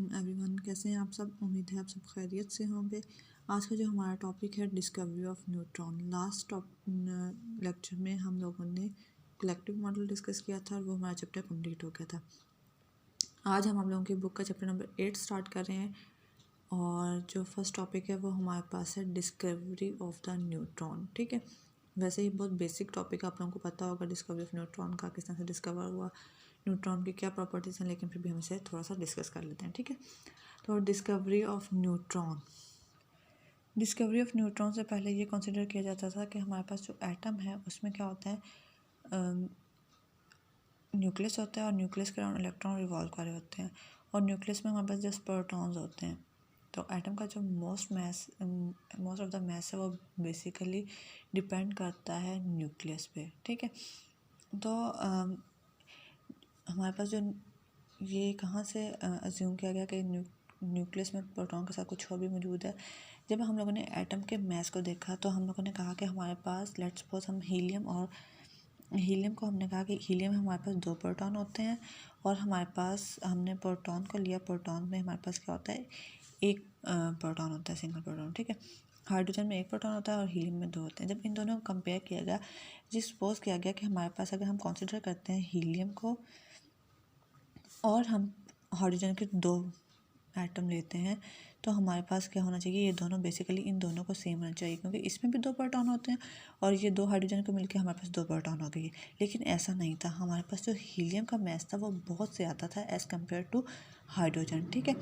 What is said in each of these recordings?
Everyone, कैसे हैं आप सब। उम्मीद है आप सब खैरियत से होंगे। आज का जो हमारा टॉपिक है discovery of neutron. Last lecture में हम लोगों ने कलेक्टिव मॉडल डिस्कस किया था और वो हमारा चैप्टर कंप्लीट हो गया था। आज हम लोगों की बुक का चैप्टर नंबर 8 स्टार्ट कर रहे हैं और जो फर्स्ट टॉपिक है वो हमारे पास है डिस्कवरी ऑफ द न्यूट्रॉन। ठीक है, वैसे ही बहुत बेसिक टॉपिक आप लोगों को पता होगा डिस्कवरी ऑफ न्यूट्रॉन का, किस तरह से डिस्कवर हुआ, न्यूट्रॉन की क्या प्रॉपर्टीज़ हैं, लेकिन फिर भी हम इसे थोड़ा सा डिस्कस कर लेते हैं। ठीक है, तो discovery of neutron. Discovery of neutron से पहले ये कंसिडर किया जाता था कि हमारे पास जो एटम है उसमें क्या होता है, न्यूक्लियस होता है और न्यूक्लियस के अराउंड इलेक्ट्रॉन रिवॉल्व कर रहे होते हैं और न्यूक्लियस में हमारे पास जस्ट प्रोटॉन्स होते हैं। तो एटम का जो मोस्ट ऑफ द मैस है वो बेसिकली डिपेंड करता है न्यूक्लियस पे। ठीक है, तो हमारे पास जो ये कहाँ से अज्यूम किया गया कि न्यूक्लियस में प्रोटॉन के साथ कुछ और भी मौजूद है। जब हम लोगों ने एटम के मैस को देखा तो हम लोगों ने कहा कि हमारे पास लेट्स सपोज हम हीलियम को हमने कहा कि हीलियम में हमारे पास 2 प्रोटॉन होते हैं और हमारे पास हमने प्रोटॉन को लिया, प्रोटॉन में हमारे पास क्या होता है, एक प्रोटॉन होता है, सिंगल प्रोटॉन। ठीक है, हाइड्रोजन में 1 प्रोटॉन होता है और हीलियम में 2 होते हैं। जब इन दोनों को कंपेयर किया गया, जिस सपोज किया गया कि हमारे पास अगर हम कंसिडर करते हैं हीलियम को और हम हाइड्रोजन के 2 एटम लेते हैं तो हमारे पास क्या होना चाहिए, ये दोनों बेसिकली इन दोनों को सेम होना चाहिए क्योंकि इसमें भी 2 प्रोटॉन होते हैं और ये 2 हाइड्रोजन को मिलकर हमारे पास 2 प्रोटॉन हो गई। लेकिन ऐसा नहीं था, हमारे पास जो हीलियम का मैस था वो बहुत ज़्यादा था एज़ कम्पेयर टू हाइड्रोजन। ठीक है,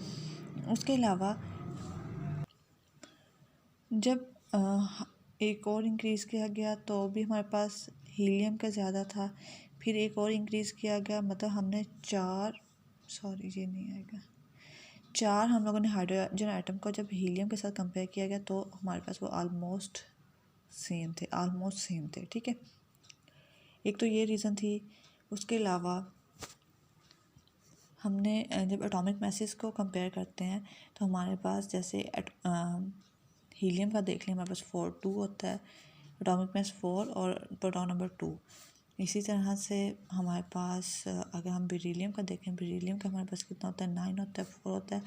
उसके अलावा जब एक और इंक्रीज़ किया गया तो भी हमारे पास हीलियम का ज़्यादा था, फिर एक और इंक्रीज़ किया गया, मतलब हमने 4 हम लोगों ने हाइड्रोजन एटम को जब हीलियम के साथ कंपेयर किया गया तो हमारे पास वो ऑलमोस्ट सेम थे। ठीक है, एक तो ये रीज़न थी। उसके अलावा हमने जब एटॉमिक मैसेज को कंपेयर करते हैं तो हमारे पास जैसे हीलियम का देख लें, हमारे पास 4 2 होता है, एटॉमिक मैस 4 और प्रोटॉन नंबर 2। इसी तरह से हमारे पास अगर हम बेरिलियम का देखें, बेरिलियम का हमारे पास कितना होता है, 9 होता है, 4 होता है,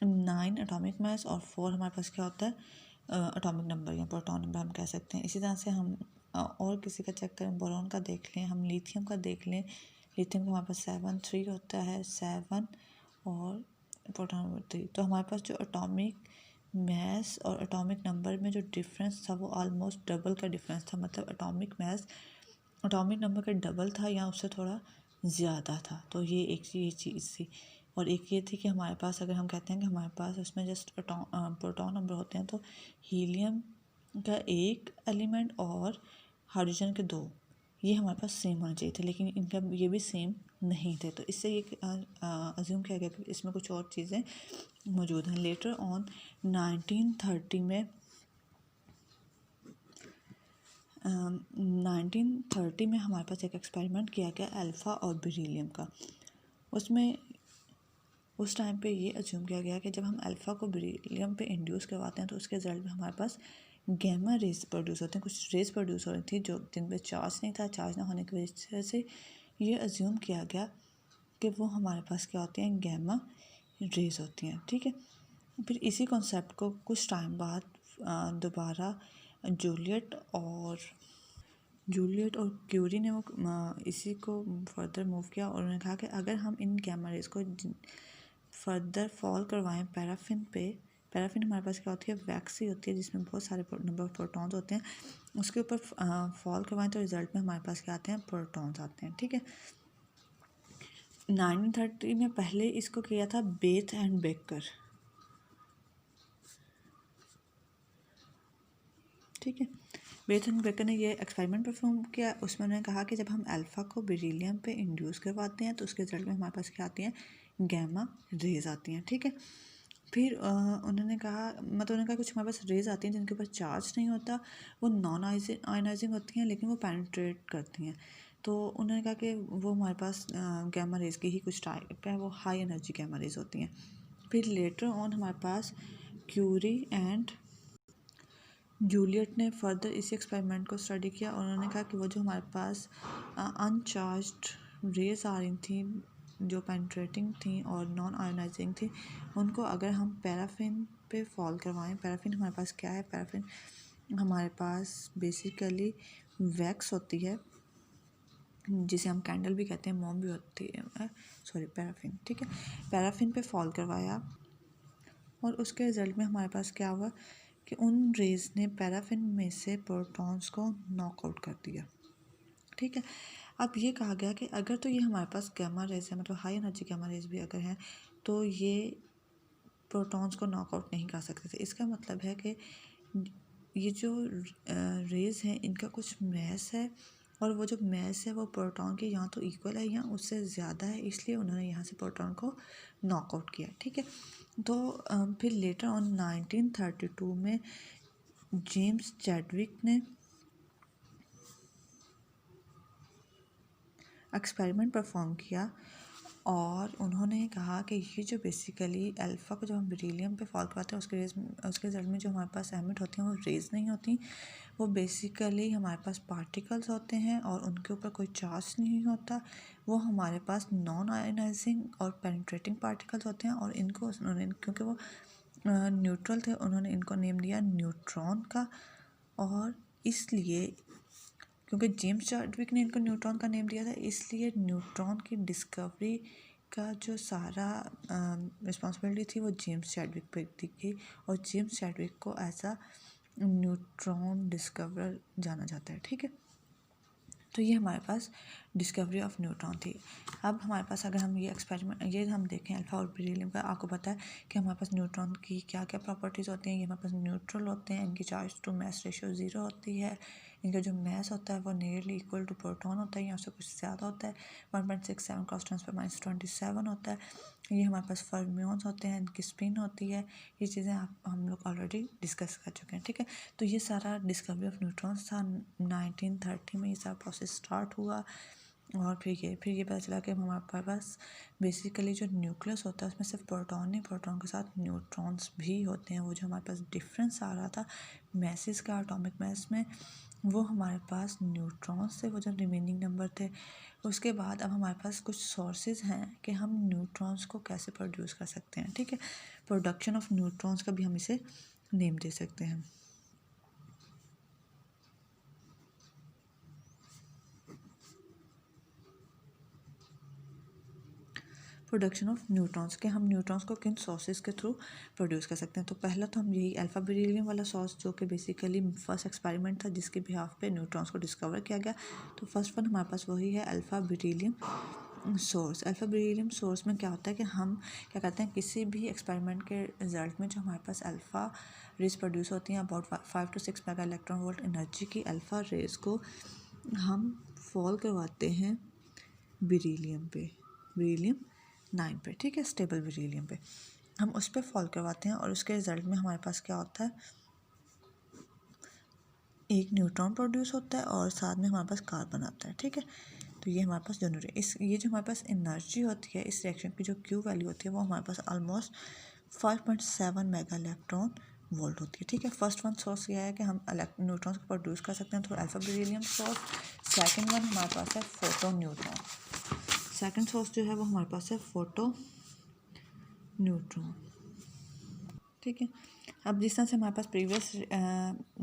9 एटॉमिक मास और 4 हमारे पास क्या होता है, एटॉमिक नंबर या प्रोटॉन नंबर हम कह सकते हैं। इसी तरह से हम और किसी का चेक करें, बोरॉन का देख लें, हम लिथियम का देख लें, लिथियम का हमारे पास 7 3 होता है, 7 और प्रोटॉन नंबर 3। तो हमारे पास जो एटॉमिक मैस और एटॉमिक नंबर में जो डिफरेंस था वो ऑलमोस्ट डबल का डिफरेंस था, मतलब एटॉमिक मैस एटॉमिक नंबर का डबल था या उससे थोड़ा ज़्यादा था। तो ये चीज़ थी। और एक ये थी कि हमारे पास अगर हम कहते हैं कि हमारे पास उसमें जस्ट प्रोटॉन नंबर होते हैं तो हीलियम का 1 एलिमेंट और हाइड्रोजन के 2, ये हमारे पास सेम होने चाहिए थे, लेकिन इनका ये भी सेम नहीं थे। तो इससे ये अज्यूम किया गया कि इसमें कुछ और चीज़ें मौजूद हैं। लेटर ऑन 1930 में 1930 में हमारे पास एक एक्सपेरिमेंट किया गया अल्फ़ा और बेरिलियम का। उसमें उस टाइम पे ये अज्यूम किया गया कि जब हम अल्फ़ा को बेरिलियम पे इंड्यूस करवाते हैं तो उसके रिजल्ट में हमारे पास गैमा रेज प्रोड्यूस होते हैं, कुछ रेज प्रोड्यूस हो रही थी जो जिन पे चार्ज नहीं था। चार्ज ना होने की वजह से ये अज्यूम किया गया कि वो हमारे पास क्या होती हैं, गैमा रेज होती हैं। ठीक है, फिर इसी कॉन्सेप्ट को कुछ टाइम बाद दोबारा जूलियट और क्यूरी ने वो इसी को फर्दर मूव किया और उन्होंने कहा कि अगर हम इन गैमा रेज को फर्दर फॉल करवाएं पैराफिन हमारे पास क्या होती है, वैक्स ही होती है जिसमें बहुत सारे नंबर ऑफ प्रोटॉन्स होते हैं, उसके ऊपर फॉल करवाएं तो रिजल्ट में हमारे पास क्या आते हैं, प्रोटॉन्स आते हैं। ठीक है, 1930 में पहले इसको किया था बेथ एंड बेकर। ठीक है, बेथ एंड बेकर ने ये एक्सपेरिमेंट परफॉर्म किया। उसमें उन्होंने कहा कि जब हम अल्फ़ा को बेरिलियम पे इंड्यूस करवाते हैं तो उसके रिजल्ट में हमारे पास क्या आती हैं, गैमा रेज आती हैं। ठीक है, फिर उन्होंने कहा कुछ हमारे पास रेज आती हैं जिनके ऊपर चार्ज नहीं होता, वो नॉन आयनाइजिंग होती हैं लेकिन वो पेनिट्रेट करती हैं। तो उन्होंने कहा कि वो हमारे पास गैमा रेज की ही कुछ टाइप है, वो हाई एनर्जी गैमा रेज होती हैं। फिर लेटर ऑन हमारे पास क्यूरी एंड जूलियट ने फर्दर इसी एक्सपेरिमेंट को स्टडी किया और उन्होंने कहा कि वो जो हमारे पास अनचार्ज्ड रेज आ रही थी जो पेनिट्रेटिंग थी और नॉन आयोनाइजिंग थी, उनको अगर हम पैराफिन पे फॉल करवाएं, पैराफिन हमारे पास क्या है, पैराफिन हमारे पास बेसिकली वैक्स होती है जिसे हम कैंडल भी कहते हैं, मोम भी होती है, सॉरी पैराफिन, ठीक है। पैराफिन पे फॉल करवाया और उसके रिज़ल्ट में हमारे पास क्या हुआ कि उन रेज़ ने पैराफिन में से प्रोटॉन्स को नॉकआउट कर दिया, ठीक है। अब ये कहा गया कि अगर तो ये हमारे पास गामा रेज़ है, मतलब हाई एनर्जी गामा रेज़ भी अगर हैं, तो ये प्रोटॉन्स को नॉकआउट नहीं कर सकते थे। इसका मतलब है कि ये जो रेज़ हैं इनका कुछ मैस है, और वो जो मैस है वो प्रोटॉन के यहाँ तो इक्वल है या उससे ज़्यादा है, इसलिए उन्होंने यहाँ से प्रोटॉन को नॉकआउट किया, ठीक है। तो फिर लेटर ऑन 1932 में जेम्स चैडविक ने एक्सपेरिमेंट परफॉर्म किया और उन्होंने कहा कि ये जो बेसिकली अल्फ़ा को जब हम बेरिलियम पे फॉल करवाते हैं उसके रिजल्ट में जो हमारे पास एमिट होती हैं वो रेज़ नहीं होती, वो बेसिकली हमारे पास पार्टिकल्स होते हैं और उनके ऊपर कोई चार्ज नहीं होता। वो हमारे पास नॉन आयोनाइजिंग और पेनिट्रेटिंग पार्टिकल्स होते हैं, और इनको उन्होंने, क्योंकि वो न्यूट्रल थे, उन्होंने इनको नेम दिया न्यूट्रॉन का। और इसलिए क्योंकि जेम्स चाडविक ने इनको न्यूट्रॉन का नेम दिया था, इसलिए न्यूट्रॉन की डिस्कवरी का जो सारा रिस्पॉन्सिबिलिटी थी वो जेम्स चैडविक पे थी, और जेम्स चैडविक को एज अ न्यूट्रॉन डिस्कवरर जाना जाता है, ठीक है। तो ये हमारे पास डिस्कवरी ऑफ न्यूट्रॉन थी। अब हमारे पास अगर हम ये एक्सपेरिमेंट ये हम देखें अल्फ़ा और बेरिलियम का, आपको पता है कि हमारे पास न्यूट्रॉन की क्या क्या प्रॉपर्टीज़ होती हैं। ये हमारे पास न्यूट्रल होते हैं, इनकी चार्ज टू मैस रेशियो 0 होती है, इनका जो मैस होता है वो नियरली इक्वल टू प्रोटॉन होता है या उससे कुछ ज़्यादा होता है, 1.67 क्रॉस ट्रांसफर -27 होता है। ये हमारे पास फर्मियंस होते हैं, इनकी स्पिन होती है। ये चीज़ें हम लोग ऑलरेडी डिस्कस कर चुके हैं, ठीक है। तो ये सारा डिस्कवरी ऑफ न्यूट्रॉन्स था 1930 में, ये सारा प्रोसेस स्टार्ट हुआ। और फिर ये पता चला कि हमारे पास बेसिकली जो न्यूक्लियस होता है उसमें सिर्फ प्रोटॉन नहीं, प्रोटॉन के साथ न्यूट्रॉन्स भी होते हैं। वो जो हमारे पास डिफरेंस आ रहा था मैसेस का एटॉमिक मैस में, वो हमारे पास न्यूट्रॉन्स थे, वो जो रिमेनिंग नंबर थे। उसके बाद अब हमारे पास कुछ सोर्सेज हैं कि हम न्यूट्रॉन्स को कैसे प्रोड्यूस कर सकते हैं, ठीक है। प्रोडक्शन ऑफ न्यूट्रॉन्स का भी हम इसे नेम दे सकते हैं। प्रोडक्शन ऑफ न्यूट्रॉन्स के हम न्यूट्रॉन्स को किन सोर्सेज के थ्रू प्रोड्यूस कर सकते हैं। तो पहला तो हम यही अल्फ़ा बेरिलियम वाला सोर्स, जो कि बेसिकली फर्स्ट एक्सपेरिमेंट था जिसके बिहाफ पे न्यूट्रॉन्स को डिस्कवर किया गया। तो फर्स्ट वन हमारे पास वही है alpha beryllium source. Alpha beryllium source में क्या होता है कि हम क्या करते हैं, किसी भी एक्सपेरिमेंट के रिजल्ट में जो हमारे पास अल्फ़ा रेज प्रोड्यूस होती हैं, about 5 to 6 mega electron volt energy की अल्फ़ा रेज को हम फॉल करवाते हैं बेरिलियम पे, बेरिलियम 9 पे, ठीक है, स्टेबल बेरिलियम पे हम उस पर फॉल करवाते हैं। और उसके रिजल्ट में हमारे पास क्या होता है, एक न्यूट्रॉन प्रोड्यूस होता है और साथ में हमारे पास कार्बन आता है, ठीक है। तो ये हमारे पास दोनों ये जो हमारे पास एनर्जी होती है इस रिएक्शन की, जो क्यू वैल्यू होती है, वो हमारे पास ऑलमोस्ट 5.7 मेगा इलेक्ट्रॉन वोल्ट होती है, ठीक है। फर्स्ट वन सोर्स ये है कि हम न्यूट्रॉन्स को प्रोड्यूस कर सकते हैं through alpha beryllium source. Second one हमारे पास है फोटो न्यूट्रॉन। सेकंड सोर्स जो है वो हमारे पास है फोटो न्यूट्रॉन, ठीक है। अब जिस तरह से हमारे पास प्रीवियस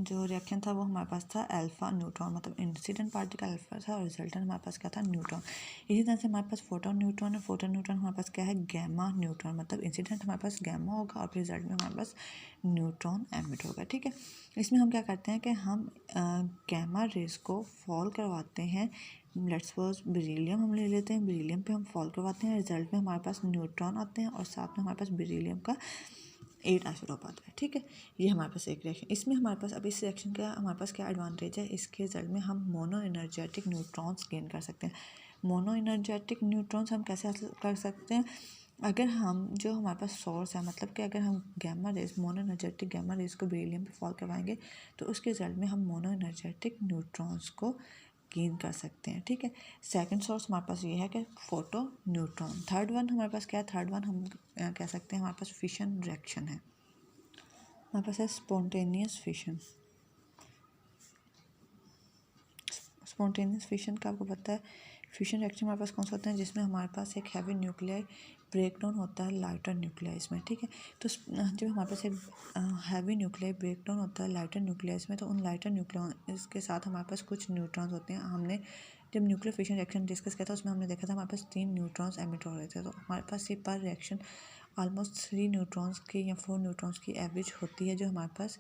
जो रिएक्शन था वो हमारे पास था अल्फ़ा न्यूट्रॉन, मतलब इंसिडेंट पार्टिकल अल्फ़ा था और रिजल्टेंट हमारे पास क्या था, न्यूट्रॉन। इसी तरह से हमारे पास फोटो न्यूट्रॉन है। फोटो न्यूट्रॉन हमारे पास क्या है, गैमा न्यूट्रॉन, मतलब इंसिडेंट हमारे पास गैमा होगा और फिर रिजल्ट में हमारे पास न्यूट्रॉन एमिट होगा, ठीक है। इसमें हम क्या करते हैं कि हम गैमा रेज को फॉल करवाते हैं। लेट्स सपोज बेरिलियम हम ले लेते हैं, बेरिलियम पे हम फॉल करवाते हैं, रिजल्ट में हमारे पास न्यूट्रॉन आते हैं और साथ में हमारे पास बेरिलियम का 8 आइसोटोप आता है, ठीक है। ये हमारे पास एक रिएक्शन। इसमें हमारे पास अब इस रिएक्शन का हमारे पास क्या एडवांटेज है, इसके रिजल्ट में हम मोनो एनर्जेटिक न्यूट्रॉन्स गेन कर सकते हैं। मोनो एनर्जेटिक न्यूट्रॉन्स हम कैसे हासिल कर सकते हैं, अगर हम जो हमारे पास सोर्स है, मतलब कि अगर हम gamma rays mono energetic gamma rays को बेरिलियम पे फॉल करवाएंगे तो उसके रिजल्ट में हम मोनो एनर्जेटिक न्यूट्रॉन्स को गेन कर सकते हैं, ठीक है। सेकंड सोर्स हमारे पास ये है कि फोटो न्यूट्रॉन। थर्ड वन हमारे पास क्या है, थर्ड वन हम कह सकते हैं हमारे पास फिशन रिएक्शन है, हमारे पास है स्पॉन्टेनियस फिशन। स्पॉन्टेनियस फिशन का आपको पता है फ्यूजन रिएक्शन हमारे पास कौन सा होता है, जिसमें हमारे पास एक हैवी न्यूक्लियर ब्रेकडाउन होता है लाइटर न्यूक्लियर इसमें, ठीक है। तो जब हमारे पास एक हैवी न्यूक्लियर ब्रेकडाउन होता है लाइटर न्यूक्लियर इसमें, तो उन लाइटर न्यूक्लियर इसके साथ हमारे पास कुछ न्यूट्रॉन्स होते हैं। हमने जब न्यूक्लियर फिशन रिएक्शन डिस्कस किया था उसमें हमने देखा था हमारे पास 3 न्यूट्रॉन्स एमिट हो रहे थे। तो हमारे पास ये पर रिएक्शन ऑलमोस्ट 3 न्यूट्रॉन्स की या 4 न्यूट्रॉन्स की एवरेज होती है जो हमारे पास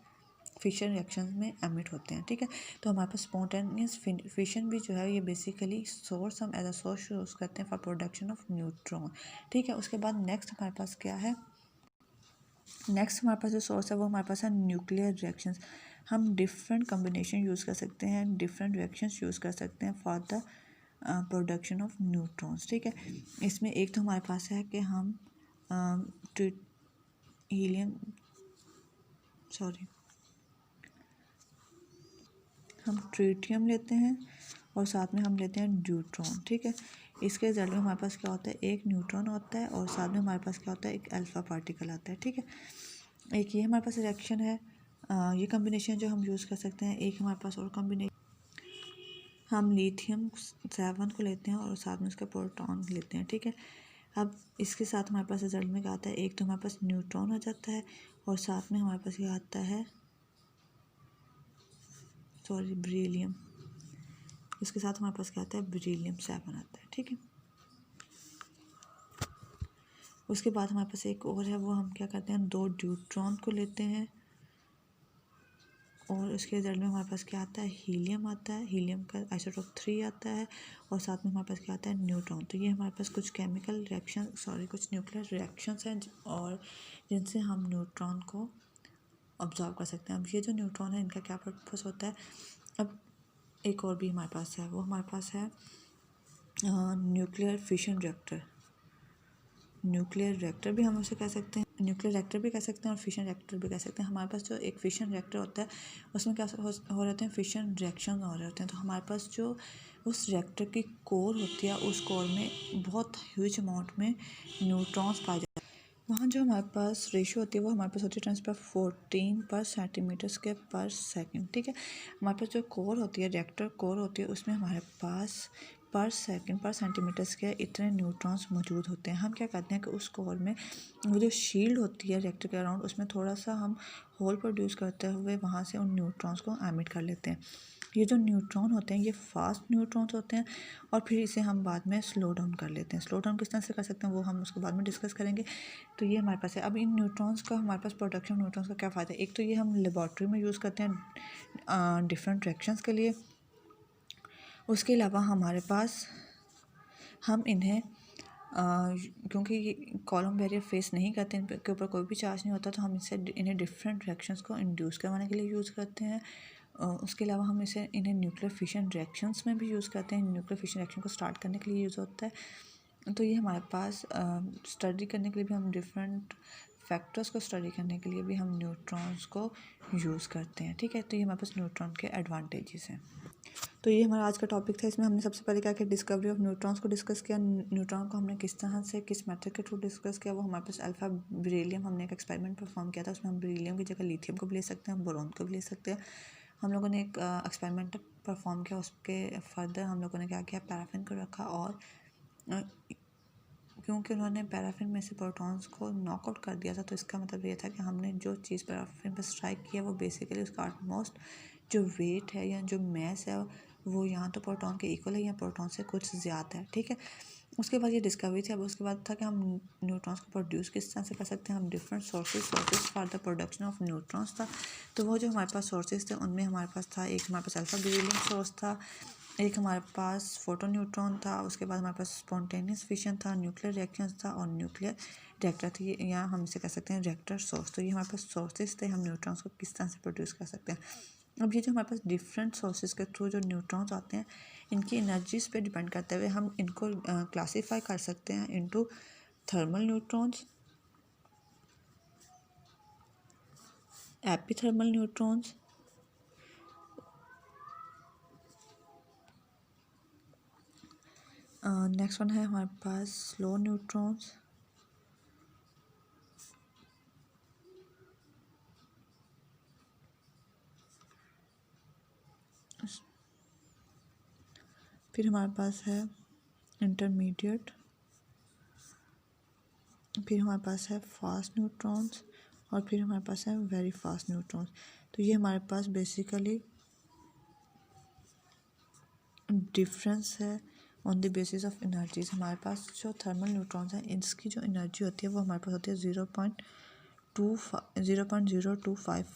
फिशन रिएक्शन में एमिट होते हैं, ठीक है। तो हमारे पास स्पॉन्टेनियस फिशन भी जो है ये बेसिकली सोर्स, हम एज अ सोर्स यूज़ करते हैं फॉर प्रोडक्शन ऑफ न्यूट्रॉन, ठीक है। उसके बाद नेक्स्ट हमारे पास क्या है, नेक्स्ट हमारे पास जो सोर्स है वो हमारे पास है न्यूक्लियर रिएक्शंस। हम डिफरेंट कम्बिनेशन यूज़ कर सकते हैं, डिफरेंट रिएक्शंस यूज़ कर सकते हैं for the production of neutrons, ठीक है। इसमें एक तो हमारे पास है कि हम हीलियम हम ट्रिटियम लेते हैं और साथ में हम लेते हैं न्यूट्रॉन, ठीक है। इसके रिजल्ट में हमारे पास क्या होता है, एक न्यूट्रॉन होता है और साथ में हमारे पास क्या होता है, एक अल्फ़ा पार्टिकल आता है, ठीक है। एक ये हमारे पास रिएक्शन है, ये कम्बिनेशन जो हम यूज़ कर सकते हैं। एक हमारे पास और कम्बिनेशन, हम लिथियम 7 को लेते हैं और साथ में उसका प्रोटॉन लेते हैं, ठीक है। अब इसके साथ हमारे पास रिजल्ट में क्या आता है, एक तो हमारे पास न्यूट्रॉन हो जाता है और साथ में हमारे पास ये आता है बेरिलियम। इसके साथ हमारे पास क्या आता है, बेरिलियम 7 आता है, ठीक है। उसके बाद हमारे पास एक और है, वो हम क्या करते हैं, 2 न्यूट्रॉन को लेते हैं और उसके रिजल्ट में हमारे पास क्या आता है, हीलियम आता है। हीलियम का आइसोटोप 3 आता है और साथ में हमारे पास क्या आता है, न्यूट्रॉन। तो ये हमारे पास कुछ केमिकल रिएक्शन कुछ न्यूक्लियर रिएक्शंस हैं और जिनसे हम न्यूट्रॉन को ऑब्जर्व कर सकते हैं। अब ये जो न्यूट्रॉन है इनका क्या पर्पस होता है। अब एक और भी हमारे पास है, वो हमारे पास है nuclear fission reactor. Nuclear reactor भी हम उसे कह सकते हैं, न्यूक्लियर रिएक्टर भी कह सकते हैं और फिशन रिएक्टर भी कह सकते हैं। हमारे पास जो एक फिशन रिएक्टर होता है उसमें क्या हो रहते हैं, फिशन रिएक्शन हो रहे होते हैं। तो हमारे पास जो उस रिएक्टर की कोर होती है, उस कोर में बहुत ह्यूज अमाउंट में न्यूट्रॉन्स पाए जाते हैं। वहाँ जो हमारे पास रेशियो होती है वो हमारे पास होती है 10⁻14 ठीक है। हमारे पास जो कोर होती है, रिएक्टर कोर होती है, उसमें हमारे पास पर सेंटीमीटर इतने न्यूट्रॉन्स मौजूद होते हैं। हम क्या करते हैं कि उस कोर में वो जो शील्ड होती है रिएक्टर के अराउंड, उसमें थोड़ा सा हम होल प्रोड्यूस करते हुए वहाँ से उन न्यूट्रॉन्स को एमिट कर लेते हैं। ये जो न्यूट्रॉन होते हैं ये फास्ट न्यूट्रॉन्स होते हैं और फिर इसे हम बाद में स्लो डाउन कर लेते हैं। स्लो डाउन किस तरह से कर सकते हैं वो हम उसको बाद में डिस्कस करेंगे। तो ये हमारे पास है। अब इन न्यूट्रॉन्स का हमारे पास प्रोडक्शन न्यूट्रॉन्स का क्या फ़ायदा है। एक तो ये हम लेबॉर्ट्री में यूज़ करते हैं डिफरेंट रिएक्शंस के लिए। उसके अलावा हमारे पास हम इन्हें क्योंकि ये कॉलम बैरियर फेस नहीं करते, इनके ऊपर कोई भी चार्ज नहीं होता, तो हम इन्हें डिफरेंट रिएक्शंस को इंड्यूस करवाने के लिए यूज़ करते हैं। उसके अलावा हम इन्हें न्यूक्लियर फिशन रिएक्शंस में भी यूज़ करते हैं। न्यूक्लियर फिशन रिएक्शन को स्टार्ट करने के लिए यूज़ होता है। तो ये हमारे पास स्टडी करने के लिए भी हम डिफरेंट फैक्टर्स को स्टडी करने के लिए भी हम न्यूट्रॉन्स को यूज़ करते हैं, ठीक है। तो ये हमारे पास न्यूट्रॉन के एडवांटेजेस हैं। तो ये हमारा आज का टॉपिक था। इसमें हमने सबसे पहले क्या किया, डिस्कवरी ऑफ न्यूट्रॉन्स को डिस्कस किया। न्यूट्रॉन को हमने किस तरह से, किस मेथड के थ्रू डिस्कस किया। वो हमारे पास अल्फा बेरिलियम, हमने एक एक्सपेरिमेंट परफॉर्म किया था, उसमें हम बेरिलियम की जगह लिथियम को भी ले सकते हैं, हम बोरॉन को भी ले सकते हैं। हम लोगों ने एक एक्सपेरिमेंट परफॉर्म किया, उसके फर्दर हम लोगों ने क्या किया, पैराफिन को रखा और क्योंकि उन्होंने पैराफिन में से प्रोटॉन्स को नॉकआउट कर दिया था, तो इसका मतलब ये था कि हमने जो चीज़ पैराफिन पर स्ट्राइक किया वो बेसिकली उसका ऑलमोस्ट जो वेट है या जो मैस है वो यहाँ तो प्रोटॉन के इक्वल है या प्रोटॉन से कुछ ज़्यादा है, ठीक है। उसके बाद ये डिस्कवरी थी। अब उसके बाद था कि हम न्यूट्रॉन्स को प्रोड्यूस किस तरह से कर सकते हैं। हम different sources for the production of neutrons था। तो वो जो हमारे पास सोर्सेज थे उनमें हमारे पास था, एक हमारे पास अल्फा बेरिलियम सोर्स था, एक हमारे पास फोटो न्यूट्रॉन था, उसके बाद हमारे पास स्पॉन्टेनियस फिशन था, न्यूक्लियर रिएक्शंस था और न्यूक्लियर रिएक्टर थी, या हम इसे कह सकते हैं रिएक्टर सोर्स। तो ये हमारे पास सोर्सेज थे, हम न्यूट्रॉन्स को किस तरह से प्रोड्यूस कर सकते हैं। अब ये जो हमारे पास डिफरेंट सोर्सेज के थ्रू जो न्यूट्रॉन्स आते हैं, इनकी एनर्जीज पे डिपेंड करते हुए हम इनको क्लासीफाई कर सकते हैं into thermal neutrons, epithermal neutrons, next one है हमारे पास स्लो न्यूट्रॉन्स, फिर हमारे पास है इंटरमीडिएट, फिर हमारे पास है फास्ट न्यूट्रॉन्स और फिर हमारे पास है वेरी फास्ट न्यूट्रॉन्स। तो ये हमारे पास बेसिकली डिफरेंस है on the basis of energies. हमारे पास जो थर्मल न्यूट्रॉन्स हैं इसकी जो एनर्जी होती है वो हमारे पास होती है 0.025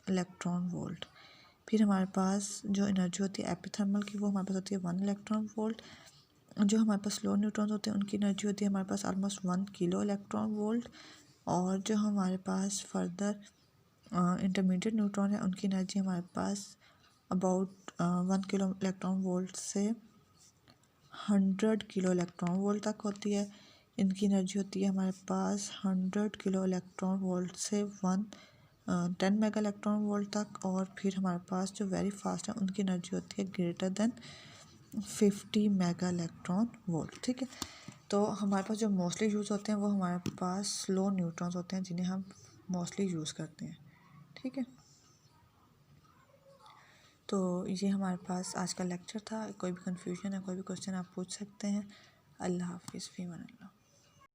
इलेक्ट्रॉन वोल्ट। फिर हमारे पास जो एनर्जी होती है एपिथर्मल की वो हमारे पास होती है 1 इलेक्ट्रॉन वोल्ट। जो हमारे पास स्लो न्यूट्रॉन्स होते हैं उनकी एनर्जी होती है हमारे पास ऑलमोस्ट 1 किलो इलेक्ट्रॉन वोल्ट। और जो हमारे पास फर्दर इंटरमीडिएट न्यूट्रॉन है उनकी एनर्जी हमारे पास अबाउट 1 किलो इलेक्ट्रॉन वोल्ट से 100 किलो इलेक्ट्रॉन वोल्ट तक होती है। इनकी एनर्जी होती है हमारे पास 100 किलो इलेक्ट्रॉन वोल्ट से 10 मेगा इलेक्ट्रॉन वोल्ट तक। और फिर हमारे पास जो वेरी फास्ट है उनकी एनर्जी होती है greater than 50 mega electron volt. ठीक है, तो हमारे पास जो मोस्टली यूज़ होते हैं वो हमारे पास स्लो न्यूट्रॉन्स होते हैं जिन्हें हम मोस्टली यूज़ करते हैं। ठीक है, तो ये हमारे पास आज का लेक्चर था। कोई भी कन्फ्यूजन है, कोई भी क्वेश्चन आप पूछ सकते हैं। अल्लाह हाफिज़, फ़ी अमान अल्लाह।